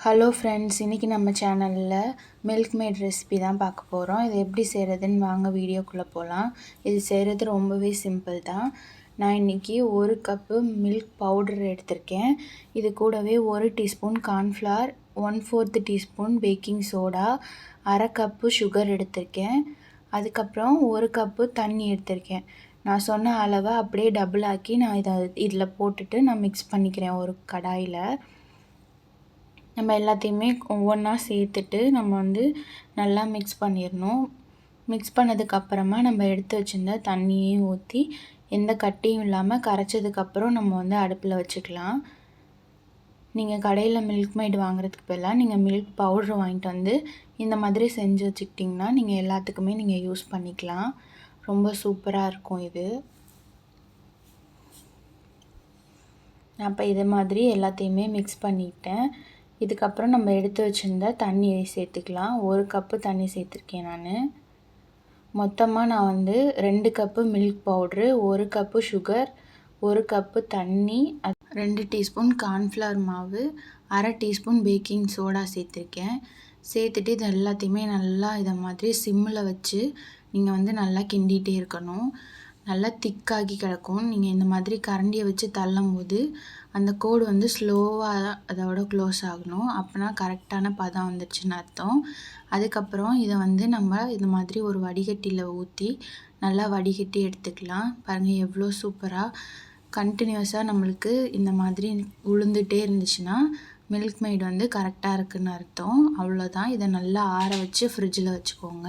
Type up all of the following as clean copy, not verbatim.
Hello friends, இன்றைக்கி நம்ம சேனலில் மில்க் மேட் ரெசிபி தான் பார்க்க போகிறோம். இது எப்படி செய்கிறதுன்னு வாங்க வீடியோக்குள்ளே போகலாம். இது செய்கிறது ரொம்பவே சிம்பிள் தான். நான் இன்றைக்கி 1 கப்பு மில்க் பவுடர் எடுத்திருக்கேன். இது கூடவே 1 teaspoon cornflour, 1/4 teaspoon baking soda, 1/2 cup sugar எடுத்திருக்கேன். அதுக்கப்புறம் 1 கப்பு தண்ணி எடுத்திருக்கேன். நான் சொன்ன அளவை அப்படியே டபுள் ஆக்கி நான் இதில் போட்டுட்டு நான் மிக்ஸ் பண்ணிக்கிறேன் ஒரு கடாயில். நம்ம எல்லாத்தையுமே ஒவ்வொன்றா சேர்த்துட்டு நம்ம நல்லா மிக்ஸ் பண்ணிடணும். மிக்ஸ் பண்ணதுக்கப்புறமா நம்ம எடுத்து வச்சுருந்த தண்ணியையும் ஊற்றி எந்த கட்டியும் இல்லாமல் கரைச்சதுக்கப்புறம் நம்ம அடுப்பில் வச்சுக்கலாம். நீங்கள் கடையில் மில்க் மேட் வாங்குறதுக்கு பதிலாக நீங்கள் மில்க் பவுட்ரு வாங்கிட்டு இந்த மாதிரி செஞ்சு வச்சுக்கிட்டிங்கன்னா நீங்கள் எல்லாத்துக்குமே நீங்கள் யூஸ் பண்ணிக்கலாம். ரொம்ப சூப்பராக இருக்கும் இது. நான் இப்போ இது மாதிரி எல்லாத்தையுமே மிக்ஸ் பண்ணிட்டேன். இதுக்கப்புறம் நம்ம எடுத்து வச்சுருந்த தண்ணியை சேர்த்துக்கலாம். 1 கப்பு தண்ணி சேர்த்துருக்கேன் நான். மொத்தமாக நான் 2 cup milk powder, 1 cup sugar, 1 cup தண்ணி, 2 டீஸ்பூன் கார்ன்ஃப்ளவர் மாவு, 1/2 டீஸ்பூன் பேக்கிங் சோடா சேர்த்துருக்கேன். சேர்த்துட்டு இது எல்லாத்தையுமே நல்லா இதை மாதிரி சிம்மில் வச்சு நீங்கள் நல்லா கிண்டிகிட்டே இருக்கணும். நல்லா திக்காகி கிடக்கும். நீங்கள் இந்த மாதிரி கரண்டியை வச்சு தள்ளும் போது அந்த கோடு ஸ்லோவாக அதோட க்ளோஸ் ஆகணும். அப்போனா கரெக்டான பதம் வந்துடுச்சுன்னு அர்த்தம். அதுக்கப்புறம் இதை நம்ம இது மாதிரி ஒரு வடிகட்டியில் ஊற்றி நல்லா வடிகட்டி எடுத்துக்கலாம். பாருங்கள் எவ்வளோ சூப்பராக கண்டினியூஸாக நம்மளுக்கு இந்த மாதிரி உளுந்துகிட்டே இருந்துச்சுன்னா மில்க் மேட் கரெக்டாக இருக்குதுன்னு அர்த்தம். அவ்வளோதான். இதை நல்லா ஆற வச்சு ஃப்ரிட்ஜில் வச்சுக்கோங்க.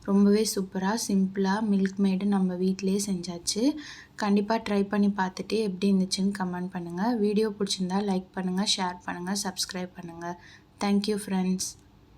ரொம்பவே சூப்பராக சிம்பிளாக மில்க் மேடு நம்ம வீட்டிலே செஞ்சாச்சு. கண்டிப்பாக ட்ரை பண்ணி பார்த்துட்டு எப்படி இருந்துச்சுன்னு கமெண்ட் பண்ணுங்கள். வீடியோ பிடிச்சிருந்தா லைக் பண்ணுங்கள், ஷேர் பண்ணுங்கள், சப்ஸ்கிரைப் பண்ணுங்கள். Thank you friends.